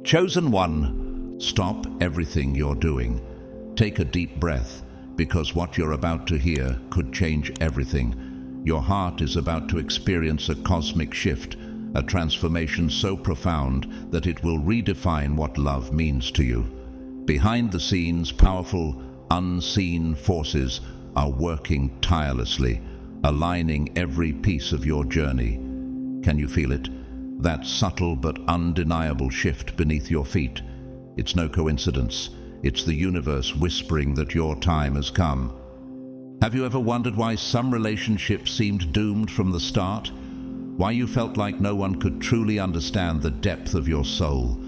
Chosen one, stop everything you're doing. Take a deep breath, because what you're about to hear could change everything. Your heart is about to experience a cosmic shift, a transformation so profound that it will redefine what love means to you. Behind the scenes, powerful, unseen forces are working tirelessly, aligning every piece of your journey. Can you feel it? That subtle but undeniable shift beneath your feet. It's no coincidence. It's the universe whispering that your time has come. Have you ever wondered why some relationships seemed doomed from the start? Why you felt like no one could truly understand the depth of your soul?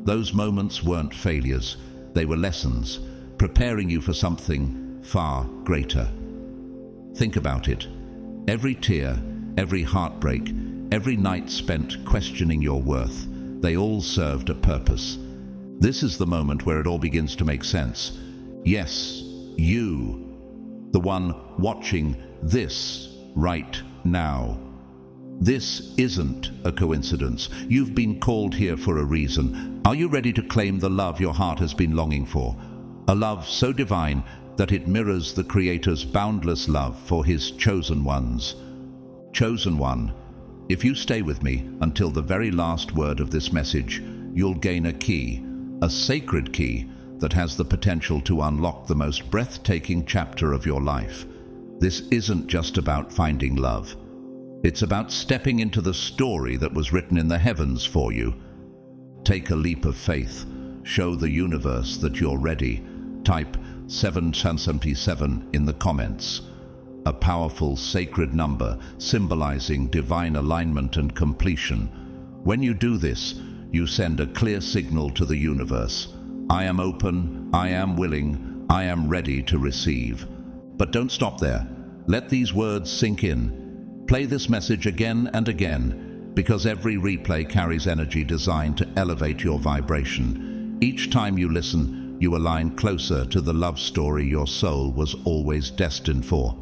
Those moments weren't failures. They were lessons, preparing you for something far greater. Think about it. Every tear, every heartbreak, every night spent questioning your worth, they all served a purpose. This is the moment where it all begins to make sense. Yes, you, the one watching this right now. This isn't a coincidence. You've been called here for a reason. Are you ready to claim the love your heart has been longing for? A love so divine that it mirrors the Creator's boundless love for His chosen ones. Chosen one, if you stay with me until the very last word of this message, you'll gain a key, a sacred key that has the potential to unlock the most breathtaking chapter of your life. This isn't just about finding love. It's about stepping into the story that was written in the heavens for you. Take a leap of faith. Show the universe that you're ready. Type 777 in the comments. A powerful, sacred number symbolizing divine alignment and completion. When you do this, you send a clear signal to the universe. I am open, I am willing, I am ready to receive. But don't stop there. Let these words sink in. Play this message again and again, because every replay carries energy designed to elevate your vibration. Each time you listen, you align closer to the love story your soul was always destined for.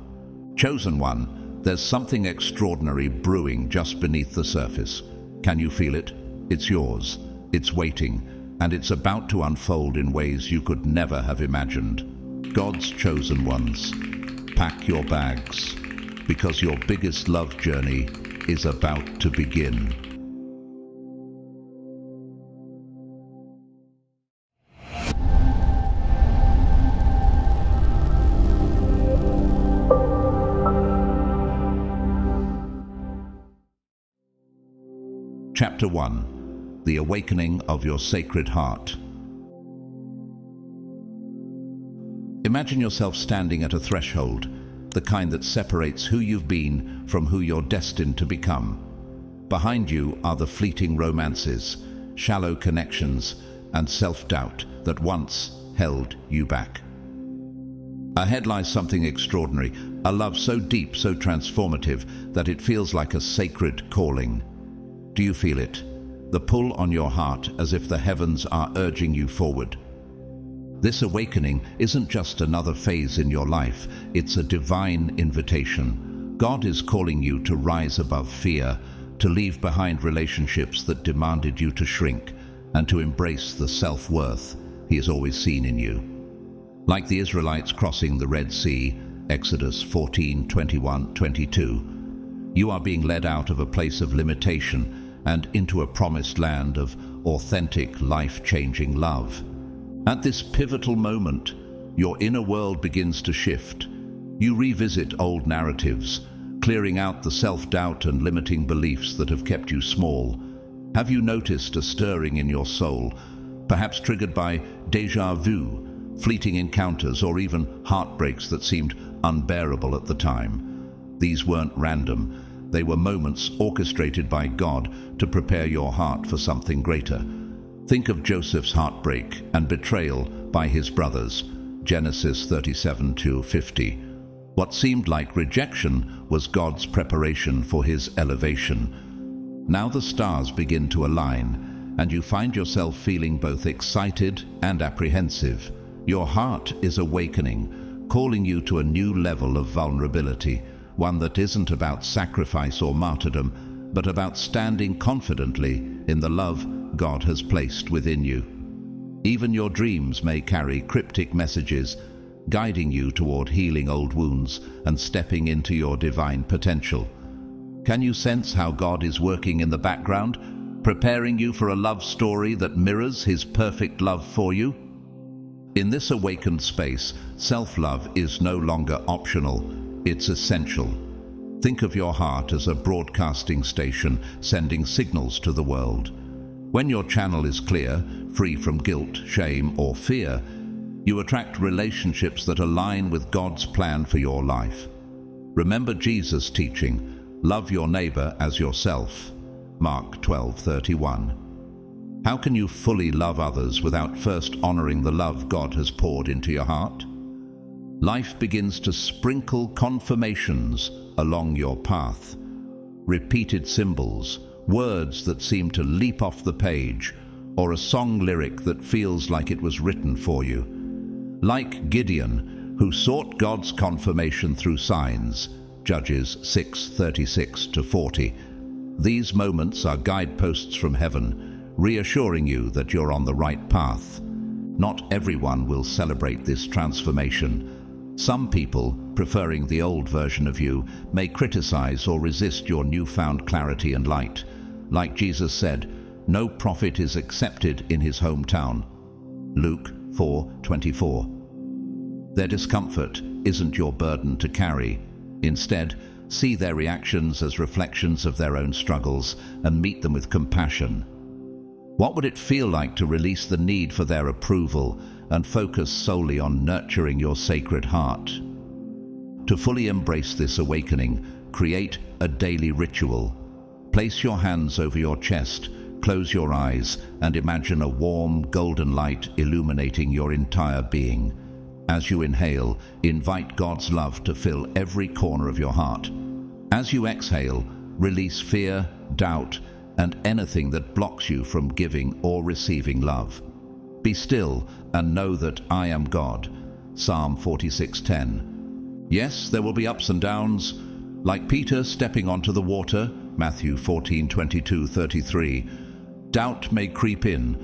Chosen one, there's something extraordinary brewing just beneath the surface. Can you feel it? It's yours, it's waiting, and it's about to unfold in ways you could never have imagined. God's chosen ones, pack your bags, because your biggest love journey is about to begin. Chapter 1. The Awakening of Your Sacred Heart. Imagine yourself standing at a threshold, the kind that separates who you've been from who you're destined to become. Behind you are the fleeting romances, shallow connections, and self-doubt that once held you back. Ahead lies something extraordinary, a love so deep, so transformative, that it feels like a sacred calling. Do you feel it? The pull on your heart, as if the heavens are urging you forward. This awakening isn't just another phase in your life, it's a divine invitation. God is calling you to rise above fear, to leave behind relationships that demanded you to shrink, and to embrace the self-worth He has always seen in you. Like the Israelites crossing the Red Sea, Exodus 14:21-22, you are being led out of a place of limitation and into a promised land of authentic, life-changing love. At this pivotal moment, your inner world begins to shift. You revisit old narratives, clearing out the self-doubt and limiting beliefs that have kept you small. Have you noticed a stirring in your soul, perhaps triggered by déjà vu, fleeting encounters, or even heartbreaks that seemed unbearable at the time? These weren't random. They were moments orchestrated by God to prepare your heart for something greater. Think of Joseph's heartbreak and betrayal by his brothers, Genesis 37:50. What seemed like rejection was God's preparation for his elevation. Now the stars begin to align, and you find yourself feeling both excited and apprehensive. Your heart is awakening, calling you to a new level of vulnerability, one that isn't about sacrifice or martyrdom, but about standing confidently in the love God has placed within you. Even your dreams may carry cryptic messages, guiding you toward healing old wounds and stepping into your divine potential. Can you sense how God is working in the background, preparing you for a love story that mirrors His perfect love for you? In this awakened space, self-love is no longer optional, it's essential. Think of your heart as a broadcasting station sending signals to the world. When your channel is clear, free from guilt, shame, or fear, you attract relationships that align with God's plan for your life. Remember Jesus' teaching, love your neighbor as yourself. Mark 12:31. How can you fully love others without first honoring the love God has poured into your heart? Life begins to sprinkle confirmations along your path. Repeated symbols, words that seem to leap off the page, or a song lyric that feels like it was written for you. Like Gideon, who sought God's confirmation through signs, Judges 6:36-40. These moments are guideposts from heaven, reassuring you that you're on the right path. Not everyone will celebrate this transformation. Some people, preferring the old version of you, may criticize or resist your newfound clarity and light. Like Jesus said, no prophet is accepted in his hometown. Luke 4:24. Their discomfort isn't your burden to carry. Instead, see their reactions as reflections of their own struggles and meet them with compassion. What would it feel like to release the need for their approval and focus solely on nurturing your sacred heart? To fully embrace this awakening, create a daily ritual. Place your hands over your chest, close your eyes, and imagine a warm, golden light illuminating your entire being. As you inhale, invite God's love to fill every corner of your heart. As you exhale, release fear, doubt, and anything that blocks you from giving or receiving love. Be still and know that I am God. Psalm 46:10. Yes, there will be ups and downs, like Peter stepping onto the water, Matthew 14:22-33. Doubt may creep in,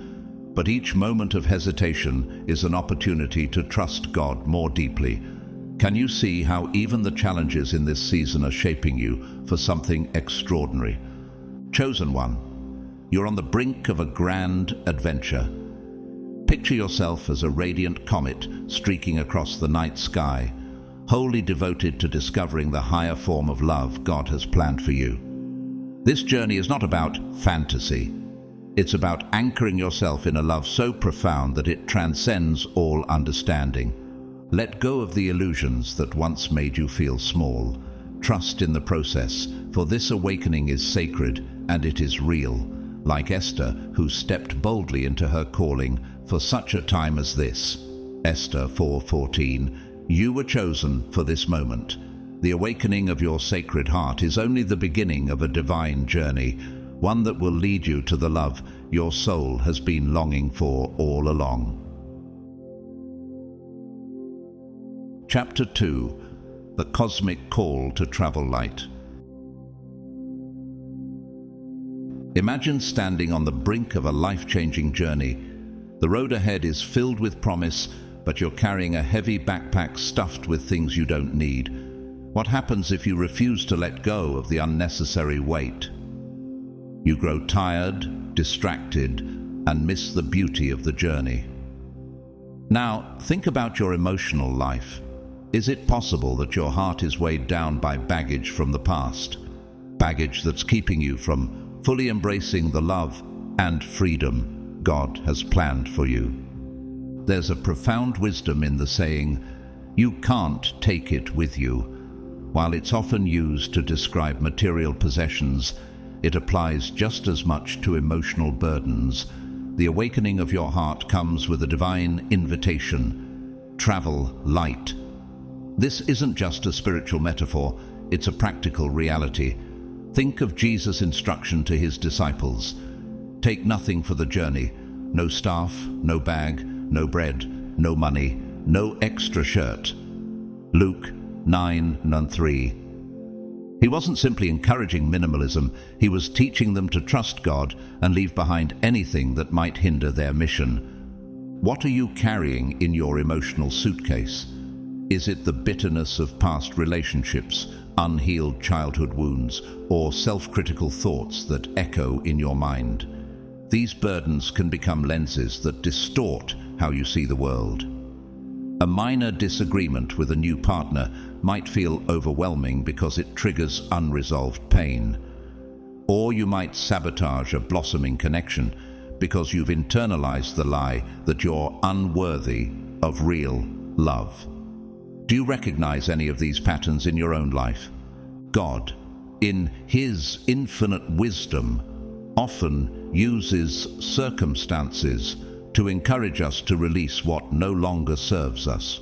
but each moment of hesitation is an opportunity to trust God more deeply. Can you see how even the challenges in this season are shaping you for something extraordinary? Chosen one, you're on the brink of a grand adventure. Picture yourself as a radiant comet streaking across the night sky, wholly devoted to discovering the higher form of love God has planned for you. This journey is not about fantasy. It's about anchoring yourself in a love so profound that it transcends all understanding. Let go of the illusions that once made you feel small. Trust in the process, for this awakening is sacred and it is real, like Esther, who stepped boldly into her calling for such a time as this. Esther 4:14. You were chosen for this moment. The awakening of your sacred heart is only the beginning of a divine journey, one that will lead you to the love your soul has been longing for all along. Chapter 2. The Cosmic Call to Travel Light. Imagine standing on the brink of a life-changing journey. The road ahead is filled with promise, but you're carrying a heavy backpack stuffed with things you don't need. What happens if you refuse to let go of the unnecessary weight? You grow tired, distracted, and miss the beauty of the journey. Now, think about your emotional life. Is it possible that your heart is weighed down by baggage from the past? Baggage that's keeping you from fully embracing the love and freedom God has planned for you. There's a profound wisdom in the saying, "You can't take it with you." While it's often used to describe material possessions, it applies just as much to emotional burdens. The awakening of your heart comes with a divine invitation. Travel light. This isn't just a spiritual metaphor, it's a practical reality. Think of Jesus' instruction to his disciples. Take nothing for the journey. No staff, no bag, no bread, no money, no extra shirt. Luke 9:3. He wasn't simply encouraging minimalism, he was teaching them to trust God and leave behind anything that might hinder their mission. What are you carrying in your emotional suitcase? Is it the bitterness of past relationships, unhealed childhood wounds, or self-critical thoughts that echo in your mind? These burdens can become lenses that distort how you see the world. A minor disagreement with a new partner might feel overwhelming because it triggers unresolved pain. Or you might sabotage a blossoming connection because you've internalized the lie that you're unworthy of real love. Do you recognize any of these patterns in your own life? God, in His infinite wisdom, often uses circumstances to encourage us to release what no longer serves us.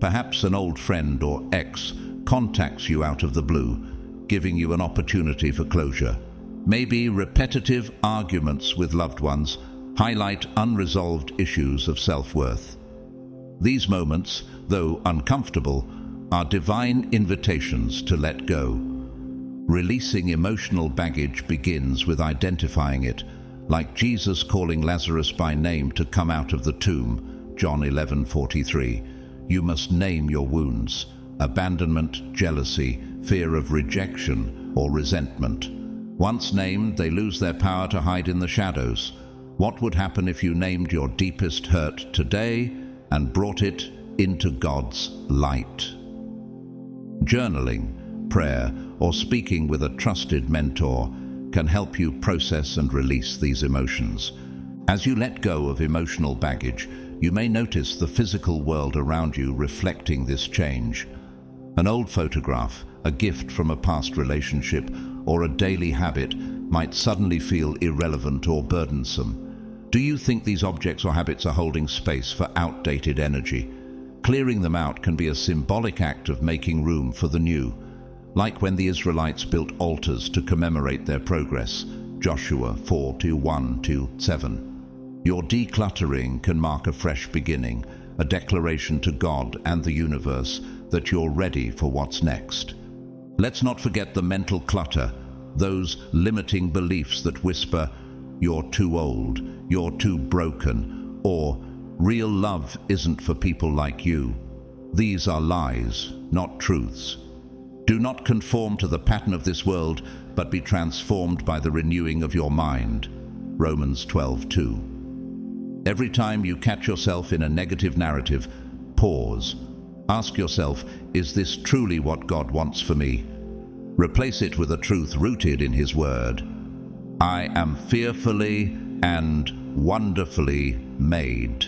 Perhaps an old friend or ex contacts you out of the blue, giving you an opportunity for closure. Maybe repetitive arguments with loved ones highlight unresolved issues of self-worth. These moments, though uncomfortable, are divine invitations to let go. Releasing emotional baggage begins with identifying it, like Jesus calling Lazarus by name to come out of the tomb, John 11:43. You must name your wounds: abandonment, jealousy, fear of rejection, or resentment. Once named, they lose their power to hide in the shadows. What would happen if you named your deepest hurt today and brought it into God's light? Journaling, prayer, or speaking with a trusted mentor can help you process and release these emotions. As you let go of emotional baggage, you may notice the physical world around you reflecting this change. An old photograph, a gift from a past relationship, or a daily habit might suddenly feel irrelevant or burdensome. Do you think these objects or habits are holding space for outdated energy? Clearing them out can be a symbolic act of making room for the new, like when the Israelites built altars to commemorate their progress, Joshua 4:1-7. Your decluttering can mark a fresh beginning, a declaration to God and the universe that you're ready for what's next. Let's not forget the mental clutter, those limiting beliefs that whisper, "You're too old, you're too broken," or "Real love isn't for people like you." These are lies, not truths. Do not conform to the pattern of this world, but be transformed by the renewing of your mind. Romans 12:2. Every time you catch yourself in a negative narrative, pause. Ask yourself, is this truly what God wants for me? Replace it with a truth rooted in His Word. I am fearfully and wonderfully made.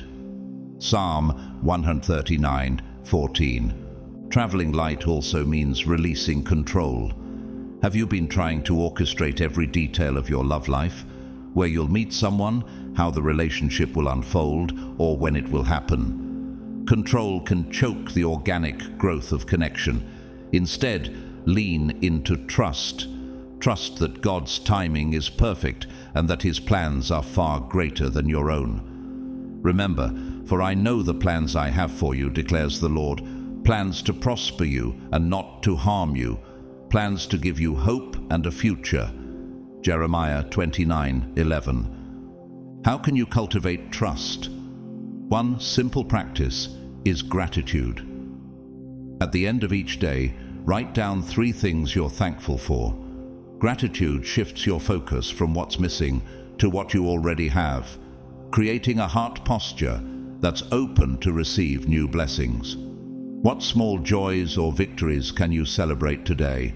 Psalm 139:14. Traveling light also means releasing control. Have you been trying to orchestrate every detail of your love life? Where you'll meet someone, how the relationship will unfold, or when it will happen? Control can choke the organic growth of connection. Instead, lean into trust. Trust that God's timing is perfect and that His plans are far greater than your own. Remember, for I know the plans I have for you, declares the Lord, plans to prosper you and not to harm you, plans to give you hope and a future. Jeremiah 29:11. How can you cultivate trust? One simple practice is gratitude. At the end of each day, write down 3 things you're thankful for. Gratitude shifts your focus from what's missing to what you already have, creating a heart posture that's open to receive new blessings. What small joys or victories can you celebrate today?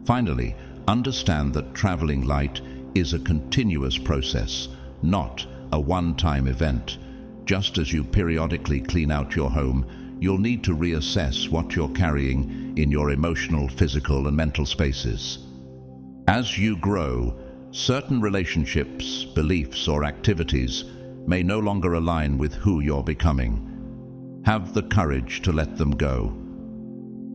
Finally, understand that traveling light is a continuous process, not a one-time event. Just as you periodically clean out your home, you'll need to reassess what you're carrying in your emotional, physical, and mental spaces. As you grow, certain relationships, beliefs, or activities may no longer align with who you're becoming. Have the courage to let them go.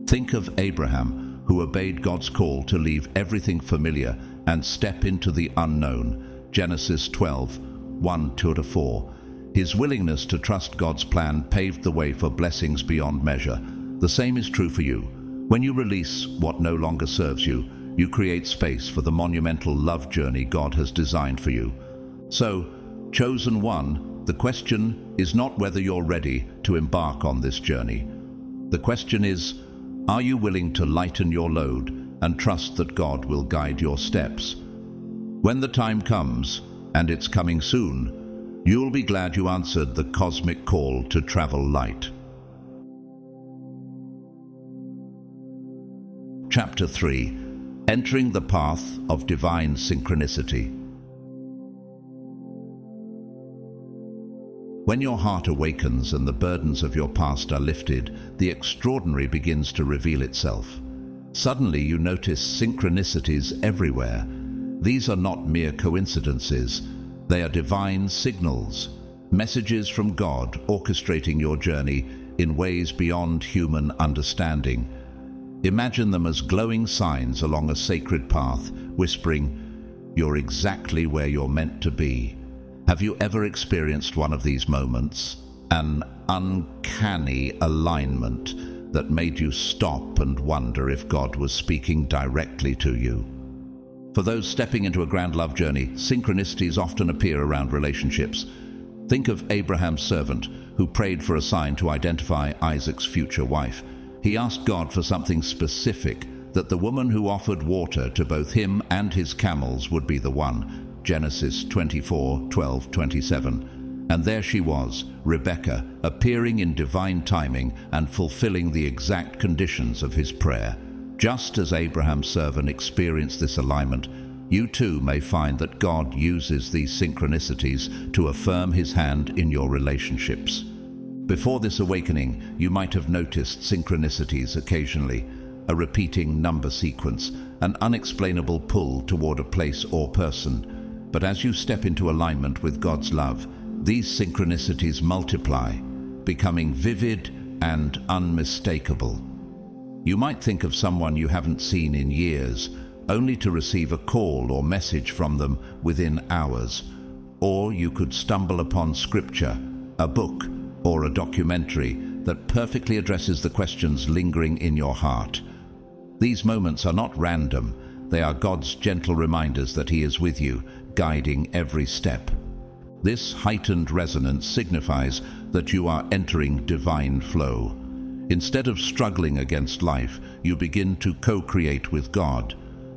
Think of Abraham, who obeyed God's call to leave everything familiar and step into the unknown. Genesis 12:1-4. His willingness to trust God's plan paved the way for blessings beyond measure. The same is true for you. When you release what no longer serves you, you create space for the monumental love journey God has designed for you. So, chosen one, the question is not whether you're ready to embark on this journey. The question is, are you willing to lighten your load and trust that God will guide your steps? When the time comes, and it's coming soon, you'll be glad you answered the cosmic call to travel light. Chapter 3. Entering the Path of Divine Synchronicity. When your heart awakens and the burdens of your past are lifted, the extraordinary begins to reveal itself. Suddenly you notice synchronicities everywhere. These are not mere coincidences. They are divine signals, messages from God orchestrating your journey in ways beyond human understanding. Imagine them as glowing signs along a sacred path, whispering, "You're exactly where you're meant to be." Have you ever experienced one of these moments? An uncanny alignment that made you stop and wonder if God was speaking directly to you? For those stepping into a grand love journey, synchronicities often appear around relationships. Think of Abraham's servant who prayed for a sign to identify Isaac's future wife. He asked God for something specific, that the woman who offered water to both him and his camels would be the one. Genesis 24:12-27. And there she was, Rebekah, appearing in divine timing and fulfilling the exact conditions of his prayer. Just as Abraham's servant experienced this alignment, you too may find that God uses these synchronicities to affirm his hand in your relationships. Before this awakening, you might have noticed synchronicities occasionally, a repeating number sequence, an unexplainable pull toward a place or person. But as you step into alignment with God's love, these synchronicities multiply, becoming vivid and unmistakable. You might think of someone you haven't seen in years, only to receive a call or message from them within hours. Or you could stumble upon scripture, a book, or a documentary that perfectly addresses the questions lingering in your heart. These moments are not random. They are God's gentle reminders that He is with you, guiding every step. This heightened resonance signifies that you are entering divine flow. Instead of struggling against life, you begin to co-create with God.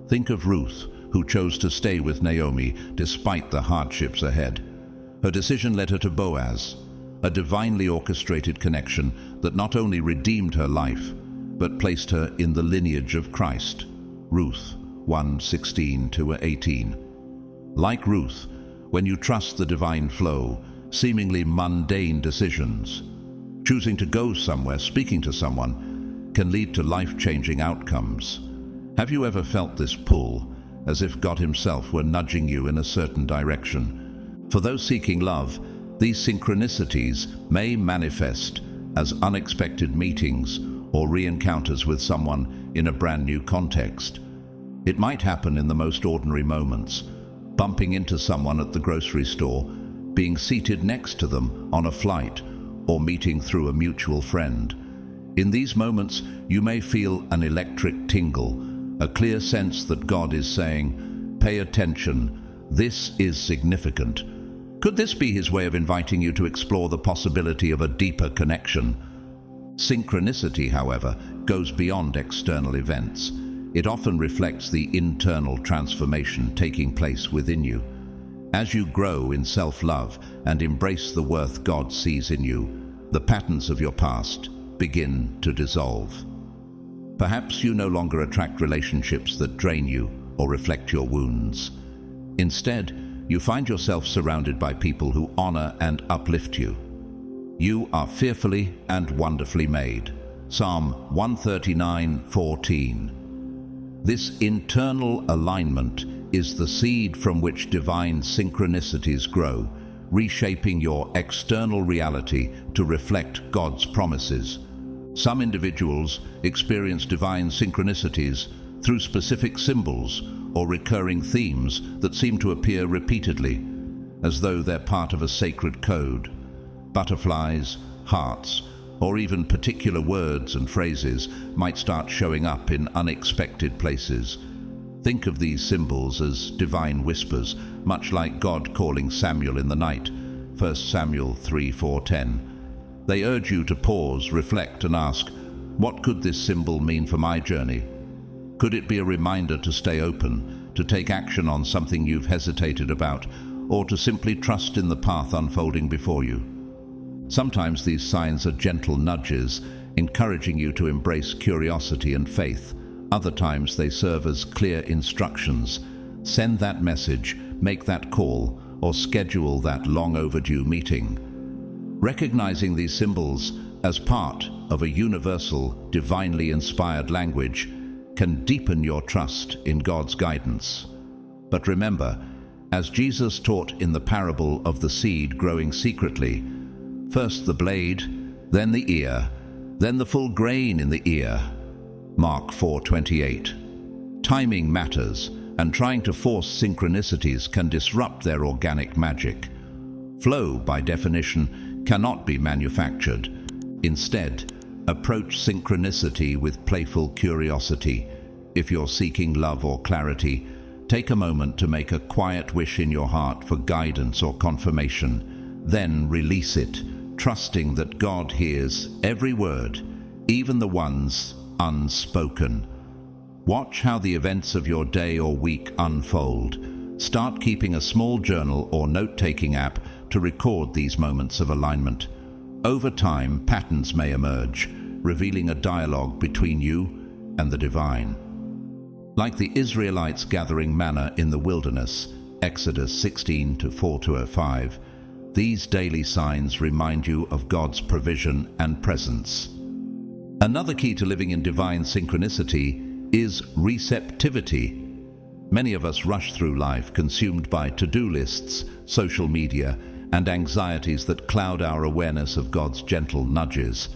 Think of Ruth, who chose to stay with Naomi despite the hardships ahead. Her decision led her to Boaz, a divinely orchestrated connection that not only redeemed her life, but placed her in the lineage of Christ. Ruth 1:16-18. Like Ruth, when you trust the divine flow, seemingly mundane decisions, choosing to go somewhere, speaking to someone, can lead to life-changing outcomes. Have you ever felt this pull, as if God Himself were nudging you in a certain direction? For those seeking love, these synchronicities may manifest as unexpected meetings or re-encounters with someone in a brand new context. It might happen in the most ordinary moments, bumping into someone at the grocery store, being seated next to them on a flight, or meeting through a mutual friend. In these moments, you may feel an electric tingle, a clear sense that God is saying, "Pay attention, this is significant." Could this be His way of inviting you to explore the possibility of a deeper connection? Synchronicity, however, goes beyond external events. It often reflects the internal transformation taking place within you. As you grow in self-love and embrace the worth God sees in you, the patterns of your past begin to dissolve. Perhaps you no longer attract relationships that drain you or reflect your wounds. Instead, you find yourself surrounded by people who honor and uplift you. You are fearfully and wonderfully made. Psalm 139:14. This internal alignment is the seed from which divine synchronicities grow, reshaping your external reality to reflect God's promises. Some individuals experience divine synchronicities through specific symbols or recurring themes that seem to appear repeatedly, as though they're part of a sacred code. Butterflies, hearts, or even particular words and phrases might start showing up in unexpected places. Think of these symbols as divine whispers, much like God calling Samuel in the night, 1 Samuel 3:4-10. They urge you to pause, reflect, and ask, what could this symbol mean for my journey? Could it be a reminder to stay open, to take action on something you've hesitated about, or to simply trust in the path unfolding before you? Sometimes these signs are gentle nudges, encouraging you to embrace curiosity and faith. Other times they serve as clear instructions. Send that message, make that call, or schedule that long overdue meeting. Recognizing these symbols as part of a universal, divinely inspired language can deepen your trust in God's guidance. But remember, as Jesus taught in the parable of the seed growing secretly, first the blade, then the ear, then the full grain in the ear. Mark 4:28. Timing matters, and trying to force synchronicities can disrupt their organic magic. Flow, by definition, cannot be manufactured. Instead, approach synchronicity with playful curiosity. If you're seeking love or clarity, take a moment to make a quiet wish in your heart for guidance or confirmation. Then release it, trusting that God hears every word, even the ones unspoken. Watch how the events of your day or week unfold. Start keeping a small journal or note-taking app to record these moments of alignment. Over time, patterns may emerge, revealing a dialogue between you and the divine. Like the Israelites gathering manna in the wilderness, Exodus 16:4-5, these daily signs remind you of God's provision and presence. Another key to living in divine synchronicity is receptivity. Many of us rush through life consumed by to-do lists, social media, and anxieties that cloud our awareness of God's gentle nudges.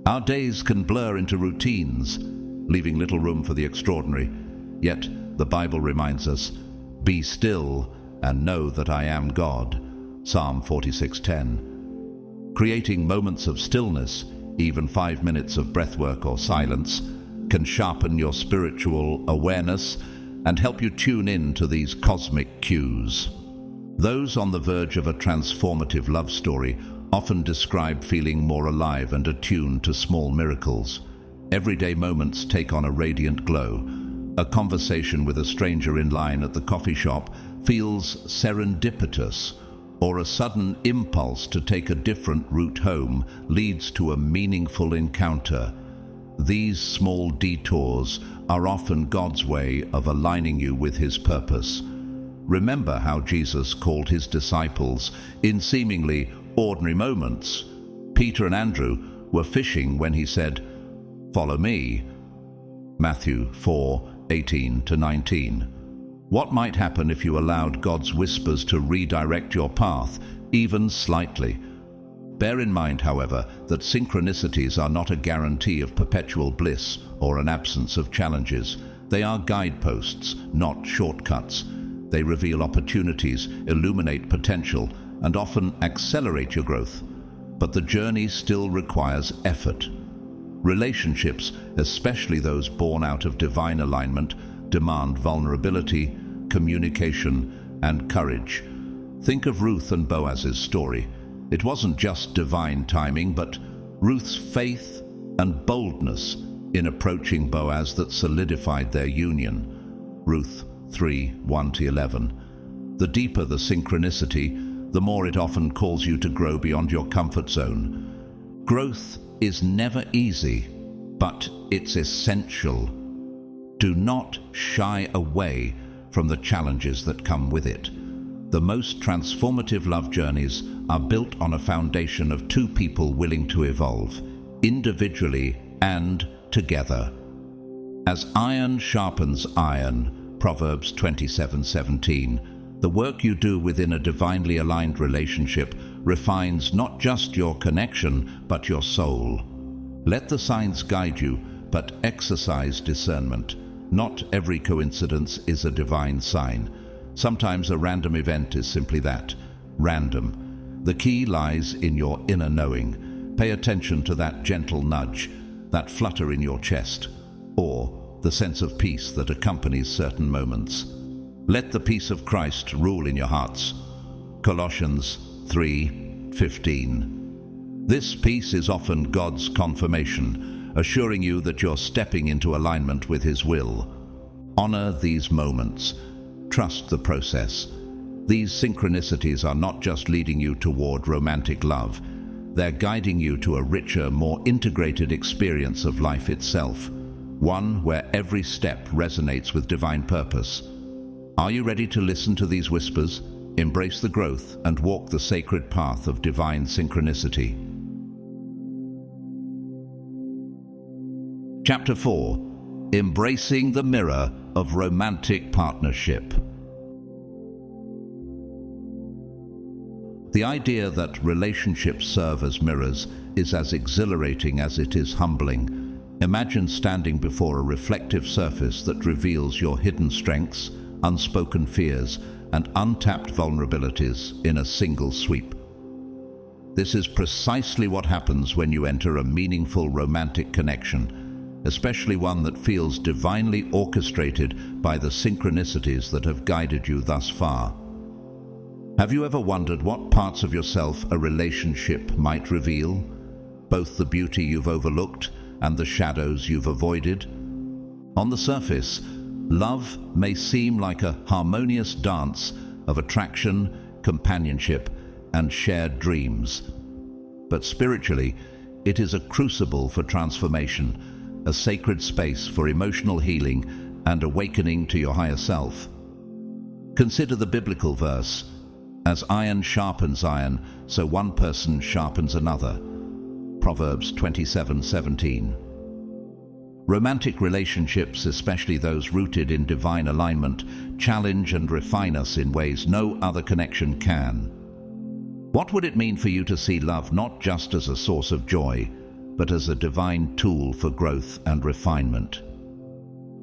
Our days can blur into routines, leaving little room for the extraordinary. Yet the Bible reminds us, "Be still and know that I am God." Psalm 46:10. Creating moments of stillness, even 5 minutes of breathwork or silence, can sharpen your spiritual awareness and help you tune in to these cosmic cues. Those on the verge of a transformative love story often describe feeling more alive and attuned to small miracles. Everyday moments take on a radiant glow. A conversation with a stranger in line at the coffee shop feels serendipitous, or a sudden impulse to take a different route home leads to a meaningful encounter. These small detours are often God's way of aligning you with His purpose. Remember how Jesus called His disciples in seemingly ordinary moments. Peter and Andrew were fishing when He said, "Follow me." Matthew 4:18-19. What might happen if you allowed God's whispers to redirect your path, even slightly? Bear in mind, however, that synchronicities are not a guarantee of perpetual bliss or an absence of challenges. They are guideposts, not shortcuts. They reveal opportunities, illuminate potential, and often accelerate your growth. But the journey still requires effort. Relationships, especially those born out of divine alignment, demand vulnerability, communication, and courage. Think of Ruth and Boaz's story. It wasn't just divine timing, but Ruth's faith and boldness in approaching Boaz that solidified their union. Ruth 3:1-11. The deeper the synchronicity, the more it often calls you to grow beyond your comfort zone. Growth is never easy, but it's essential. Do not shy away from the challenges that come with it. The most transformative love journeys are built on a foundation of two people willing to evolve, individually and together. As iron sharpens iron, Proverbs 27:17, the work you do within a divinely aligned relationship refines not just your connection, but your soul. Let the signs guide you, but exercise discernment. Not every coincidence is a divine sign. Sometimes a random event is simply that, random. The key lies in your inner knowing. Pay attention to that gentle nudge, that flutter in your chest, or the sense of peace that accompanies certain moments. Let the peace of Christ rule in your hearts. Colossians 3:15. This peace is often God's confirmation, assuring you that you're stepping into alignment with His will. Honor these moments. Trust the process. These synchronicities are not just leading you toward romantic love. They're guiding you to a richer, more integrated experience of life itself, one where every step resonates with divine purpose. Are you ready to listen to these whispers, embrace the growth, and walk the sacred path of divine synchronicity? Chapter 4. Embracing the mirror of romantic partnership. The idea that relationships serve as mirrors is as exhilarating as it is humbling. Imagine standing before a reflective surface that reveals your hidden strengths, unspoken fears, and untapped vulnerabilities in a single sweep. This is precisely what happens when you enter a meaningful romantic connection, especially one that feels divinely orchestrated by the synchronicities that have guided you thus far. Have you ever wondered what parts of yourself a relationship might reveal? Both the beauty you've overlooked and the shadows you've avoided? On the surface, love may seem like a harmonious dance of attraction, companionship, and shared dreams. But spiritually, it is a crucible for transformation, a sacred space for emotional healing and awakening to your higher self. Consider the biblical verse, "As iron sharpens iron, so one person sharpens another." Proverbs 27:17. Romantic relationships, especially those rooted in divine alignment, challenge and refine us in ways no other connection can. What would it mean for you to see love not just as a source of joy, but as a divine tool for growth and refinement?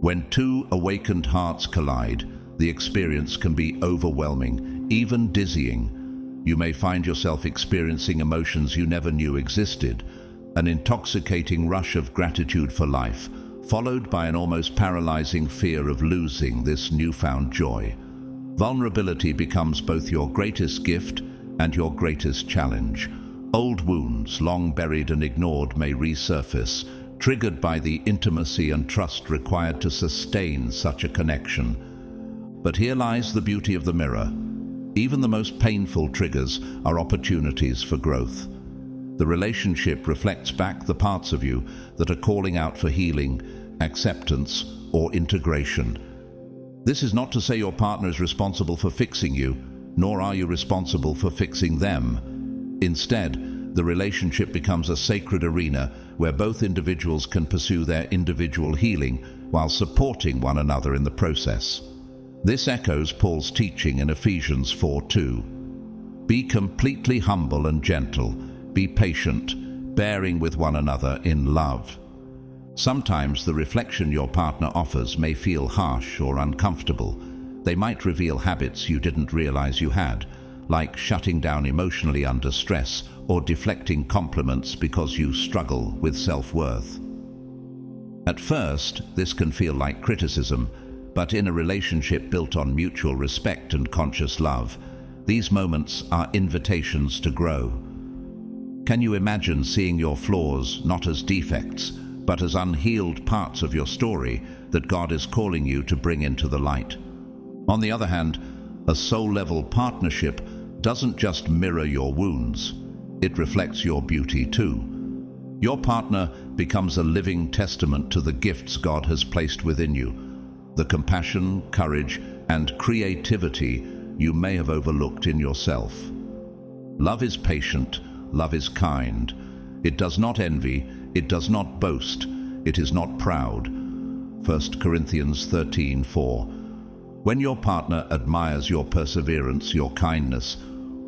When two awakened hearts collide, the experience can be overwhelming, even dizzying. You may find yourself experiencing emotions you never knew existed, an intoxicating rush of gratitude for life, followed by an almost paralyzing fear of losing this newfound joy. Vulnerability becomes both your greatest gift and your greatest challenge. Old wounds, long buried and ignored, may resurface, triggered by the intimacy and trust required to sustain such a connection. But here lies the beauty of the mirror. Even the most painful triggers are opportunities for growth. The relationship reflects back the parts of you that are calling out for healing, acceptance, or integration. This is not to say your partner is responsible for fixing you, nor are you responsible for fixing them. Instead, the relationship becomes a sacred arena where both individuals can pursue their individual healing while supporting one another in the process. This echoes Paul's teaching in Ephesians 4:2. Be completely humble and gentle. Be patient, bearing with one another in love. Sometimes the reflection your partner offers may feel harsh or uncomfortable. They might reveal habits you didn't realize you had, like shutting down emotionally under stress or deflecting compliments because you struggle with self-worth. At first, this can feel like criticism, but in a relationship built on mutual respect and conscious love, these moments are invitations to grow. Can you imagine seeing your flaws not as defects, but as unhealed parts of your story that God is calling you to bring into the light? On the other hand, a soul-level partnership doesn't just mirror your wounds, it reflects your beauty too. Your partner becomes a living testament to the gifts God has placed within you, the compassion, courage, and creativity you may have overlooked in yourself. Love is patient, love is kind. It does not envy, it does not boast, it is not proud. 1 Corinthians 13:4. When your partner admires your perseverance, your kindness,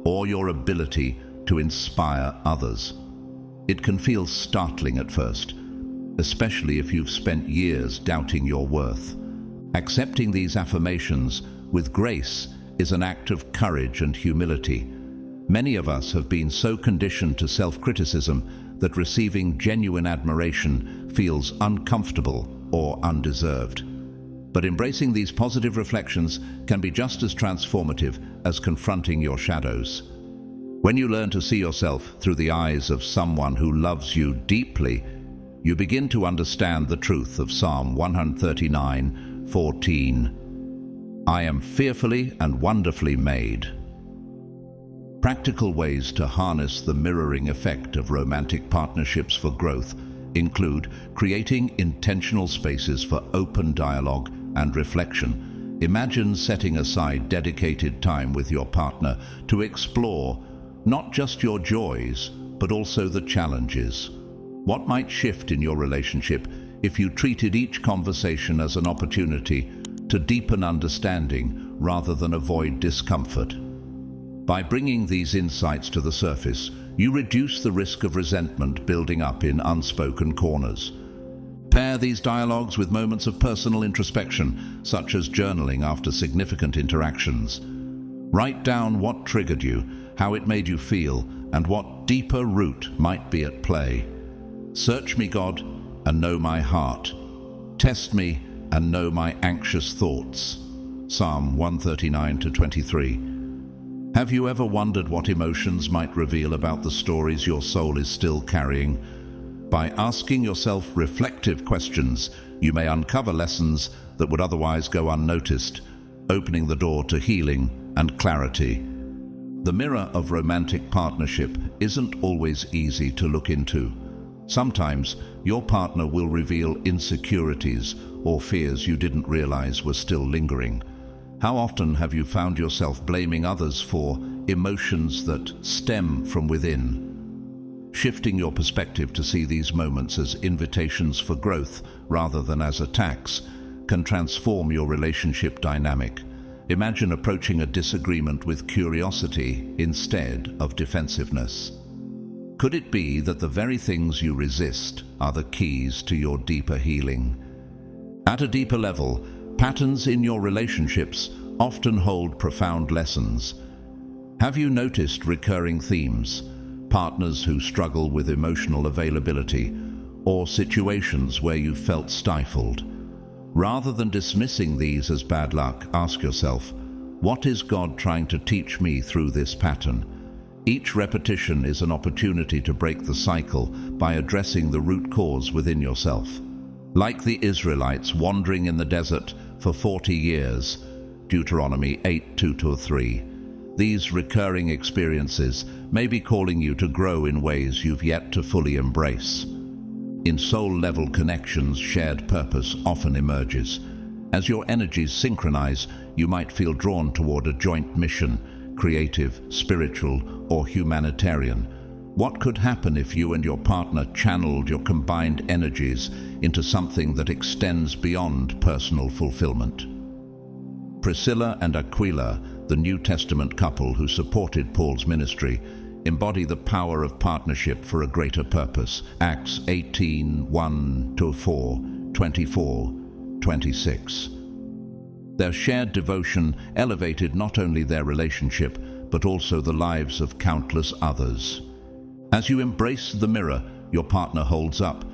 or your ability to inspire others, it can feel startling at first, especially if you've spent years doubting your worth. Accepting these affirmations with grace is an act of courage and humility. Many of us have been so conditioned to self-criticism that receiving genuine admiration feels uncomfortable or undeserved. But embracing these positive reflections can be just as transformative as confronting your shadows. When you learn to see yourself through the eyes of someone who loves you deeply, you begin to understand the truth of Psalm 139:14. I am fearfully and wonderfully made. Practical ways to harness the mirroring effect of romantic partnerships for growth include creating intentional spaces for open dialogue and reflection. Imagine setting aside dedicated time with your partner to explore not just your joys, but also the challenges. What might shift in your relationship if you treated each conversation as an opportunity to deepen understanding rather than avoid discomfort? By bringing these insights to the surface, you reduce the risk of resentment building up in unspoken corners. Pair these dialogues with moments of personal introspection, such as journaling after significant interactions. Write down what triggered you, how it made you feel, and what deeper root might be at play. Search me, God, and know my heart. Test me and know my anxious thoughts. Psalm 139:23. Have you ever wondered what emotions might reveal about the stories your soul is still carrying? By asking yourself reflective questions, you may uncover lessons that would otherwise go unnoticed, opening the door to healing and clarity. The mirror of romantic partnership isn't always easy to look into. Sometimes your partner will reveal insecurities or fears you didn't realize were still lingering. How often have you found yourself blaming others for emotions that stem from within? Shifting your perspective to see these moments as invitations for growth rather than as attacks can transform your relationship dynamic. Imagine approaching a disagreement with curiosity instead of defensiveness. Could it be that the very things you resist are the keys to your deeper healing? At a deeper level, patterns in your relationships often hold profound lessons. Have you noticed recurring themes, partners who struggle with emotional availability, or situations where you felt stifled? Rather than dismissing these as bad luck, ask yourself, what is God trying to teach me through this pattern? Each repetition is an opportunity to break the cycle by addressing the root cause within yourself. Like the Israelites wandering in the desert for 40 years, Deuteronomy 8:2-3, these recurring experiences may be calling you to grow in ways you've yet to fully embrace. In soul-level connections, shared purpose often emerges. As your energies synchronize, you might feel drawn toward a joint mission, creative, spiritual, or humanitarian. What could happen if you and your partner channeled your combined energies into something that extends beyond personal fulfillment? Priscilla and Aquila, the New Testament couple who supported Paul's ministry, embody the power of partnership for a greater purpose. Acts 18:1-4, 24-26. Their shared devotion elevated not only their relationship, but also the lives of countless others. As you embrace the mirror your partner holds up,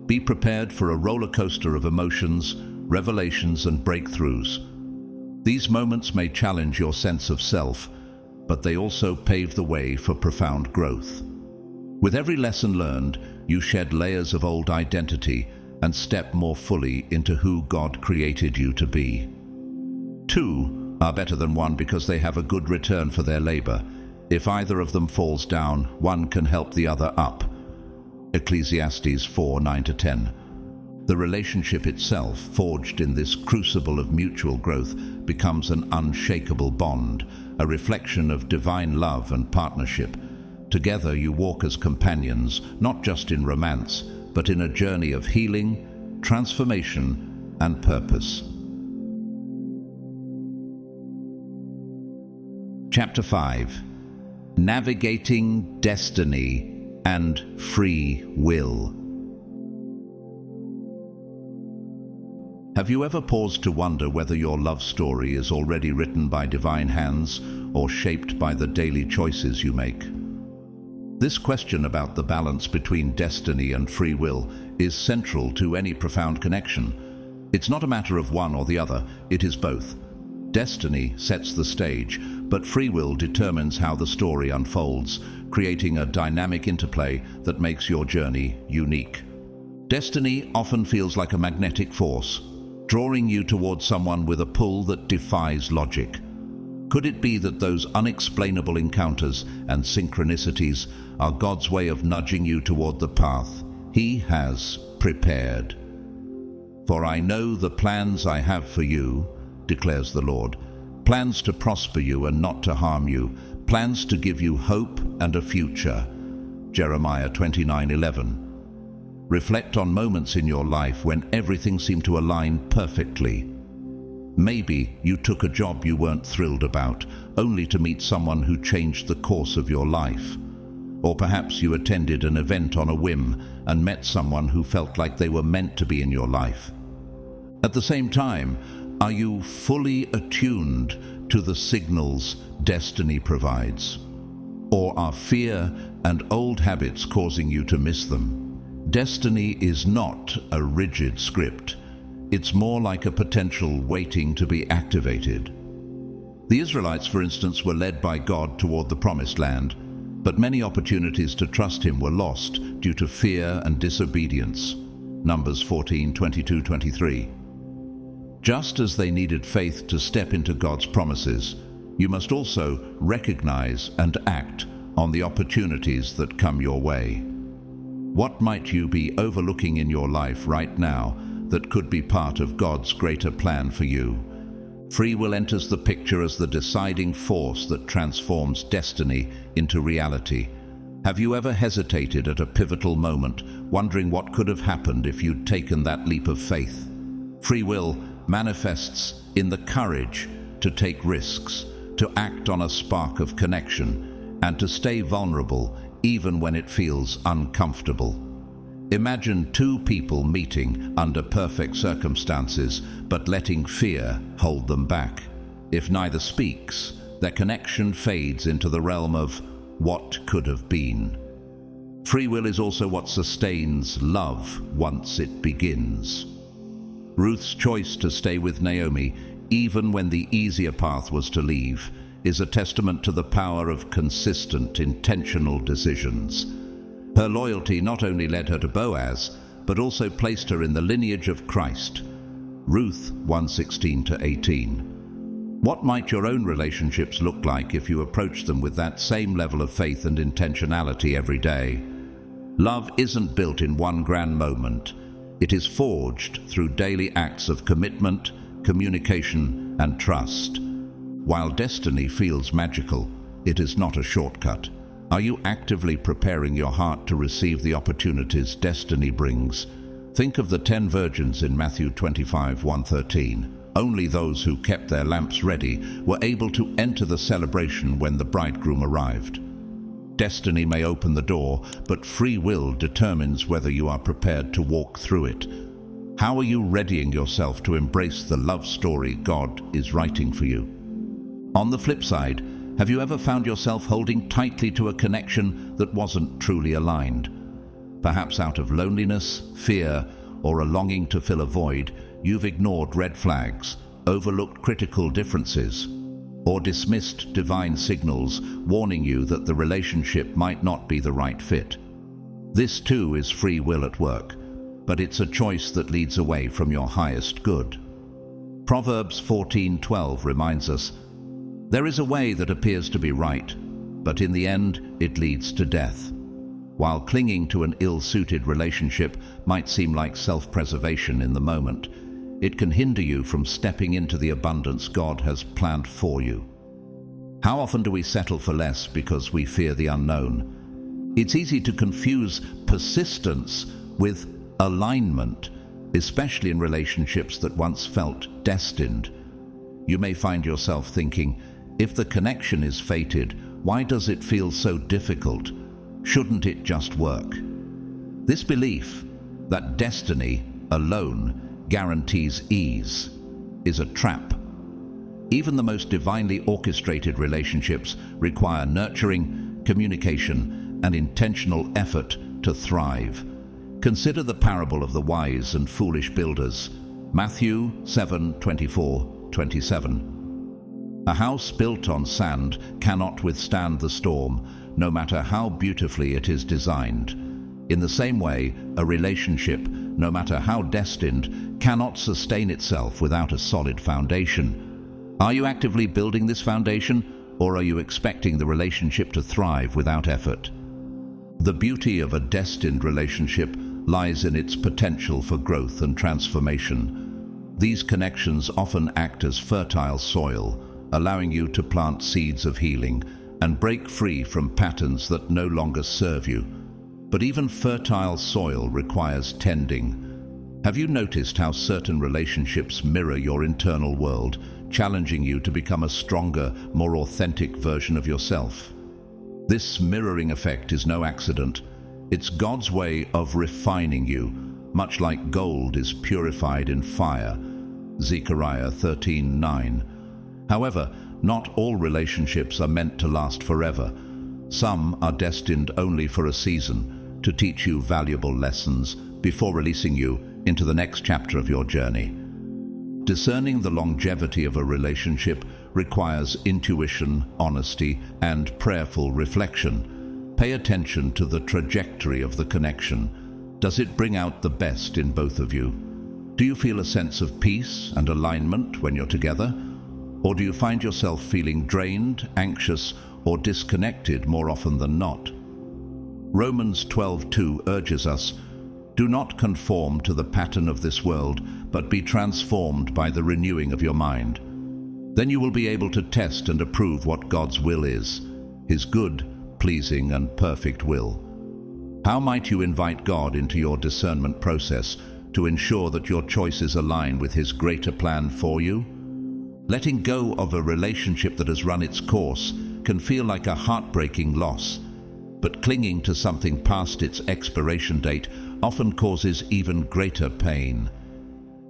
be prepared for a roller coaster of emotions, revelations, and breakthroughs. These moments may challenge your sense of self, but they also pave the way for profound growth. With every lesson learned, you shed layers of old identity and step more fully into who God created you to be. Two are better than one because they have a good return for their labor. If either of them falls down, one can help the other up. Ecclesiastes 4:9-10. The relationship itself, forged in this crucible of mutual growth, becomes an unshakable bond, a reflection of divine love and partnership. Together you walk as companions, not just in romance, but in a journey of healing, transformation, and purpose. Chapter 5. Navigating Destiny and Free Will. Have you ever paused to wonder whether your love story is already written by divine hands or shaped by the daily choices you make? This question about the balance between destiny and free will is central to any profound connection. It's not a matter of one or the other, it is both. Destiny sets the stage, but free will determines how the story unfolds, creating a dynamic interplay that makes your journey unique. Destiny often feels like a magnetic force, drawing you towards someone with a pull that defies logic. Could it be that those unexplainable encounters and synchronicities are God's way of nudging you toward the path He has prepared? "For I know the plans I have for you," declares the Lord, "plans to prosper you and not to harm you, plans to give you hope and a future." Jeremiah 29:11. Reflect on moments in your life when everything seemed to align perfectly. Maybe you took a job you weren't thrilled about, only to meet someone who changed the course of your life. Or perhaps you attended an event on a whim and met someone who felt like they were meant to be in your life. At the same time, are you fully attuned to the signals destiny provides? Or are fear and old habits causing you to miss them? Destiny is not a rigid script. It's more like a potential waiting to be activated. The Israelites, for instance, were led by God toward the Promised Land, but many opportunities to trust Him were lost due to fear and disobedience. Numbers 14:22-23. Just as they needed faith to step into God's promises, you must also recognize and act on the opportunities that come your way. What might you be overlooking in your life right now that could be part of God's greater plan for you? Free will enters the picture as the deciding force that transforms destiny into reality. Have you ever hesitated at a pivotal moment, wondering what could have happened if you'd taken that leap of faith? Free will manifests in the courage to take risks, to act on a spark of connection, and to stay vulnerable even when it feels uncomfortable. Imagine two people meeting under perfect circumstances, but letting fear hold them back. If neither speaks, their connection fades into the realm of what could have been. Free will is also what sustains love once it begins. Ruth's choice to stay with Naomi, even when the easier path was to leave, is a testament to the power of consistent, intentional decisions. Her loyalty not only led her to Boaz, but also placed her in the lineage of Christ. Ruth 1:16-18. What might your own relationships look like if you approach them with that same level of faith and intentionality every day? Love isn't built in one grand moment. It is forged through daily acts of commitment, communication, and trust. While destiny feels magical, it is not a shortcut. Are you actively preparing your heart to receive the opportunities destiny brings? Think of the 10 virgins in Matthew 25:1-13. Only those who kept their lamps ready were able to enter the celebration when the bridegroom arrived. Destiny may open the door, but free will determines whether you are prepared to walk through it. How are you readying yourself to embrace the love story God is writing for you? On the flip side, have you ever found yourself holding tightly to a connection that wasn't truly aligned? Perhaps out of loneliness, fear, or a longing to fill a void, you've ignored red flags, overlooked critical differences, or dismissed divine signals warning you that the relationship might not be the right fit. This too is free will at work, but it's a choice that leads away from your highest good. Proverbs 14:12 reminds us, "There is a way that appears to be right, but in the end it leads to death." While clinging to an ill-suited relationship might seem like self-preservation in the moment, it can hinder you from stepping into the abundance God has planned for you. How often do we settle for less because we fear the unknown? It's easy to confuse persistence with alignment, especially in relationships that once felt destined. You may find yourself thinking, if the connection is fated, why does it feel so difficult? Shouldn't it just work? This belief that destiny alone guarantees ease is a trap. Even the most divinely orchestrated relationships require nurturing, communication, and intentional effort to thrive. Consider the parable of the wise and foolish builders. Matthew 7:24-27. A house built on sand cannot withstand the storm, no matter how beautifully it is designed. In the same way, a relationship, no matter how destined, cannot sustain itself without a solid foundation. Are you actively building this foundation, or are you expecting the relationship to thrive without effort? The beauty of a destined relationship lies in its potential for growth and transformation. These connections often act as fertile soil, allowing you to plant seeds of healing and break free from patterns that no longer serve you. But even fertile soil requires tending. Have you noticed how certain relationships mirror your internal world, challenging you to become a stronger, more authentic version of yourself? This mirroring effect is no accident. It's God's way of refining you, much like gold is purified in fire. Zechariah 13:9. However, not all relationships are meant to last forever. Some are destined only for a season, to teach you valuable lessons before releasing you into the next chapter of your journey. Discerning the longevity of a relationship requires intuition, honesty, and prayerful reflection. Pay attention to the trajectory of the connection. Does it bring out the best in both of you? Do you feel a sense of peace and alignment when you're together? Or do you find yourself feeling drained, anxious, or disconnected more often than not? Romans 12:2 urges us, "Do not conform to the pattern of this world, but be transformed by the renewing of your mind. Then you will be able to test and approve what God's will is, His good, pleasing, and perfect will." How might you invite God into your discernment process to ensure that your choices align with His greater plan for you? Letting go of a relationship that has run its course can feel like a heartbreaking loss, but clinging to something past its expiration date often causes even greater pain.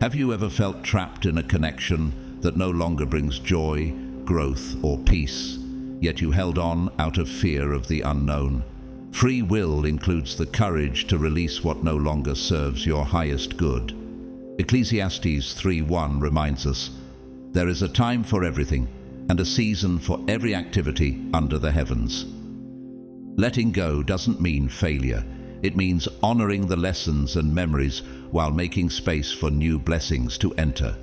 Have you ever felt trapped in a connection that no longer brings joy, growth, or peace, yet you held on out of fear of the unknown? Free will includes the courage to release what no longer serves your highest good. Ecclesiastes 3:1 reminds us, "There is a time for everything, and a season for every activity under the heavens." Letting go doesn't mean failure. It means honoring the lessons and memories while making space for new blessings to enter.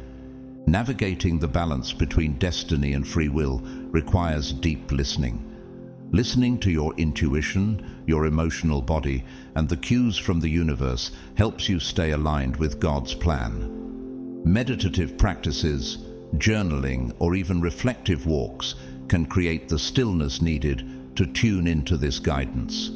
Navigating the balance between destiny and free will requires deep listening. Listening to your intuition, your emotional body, and the cues from the universe helps you stay aligned with God's plan. Meditative practices, journaling, or even reflective walks can create the stillness needed to tune into this guidance.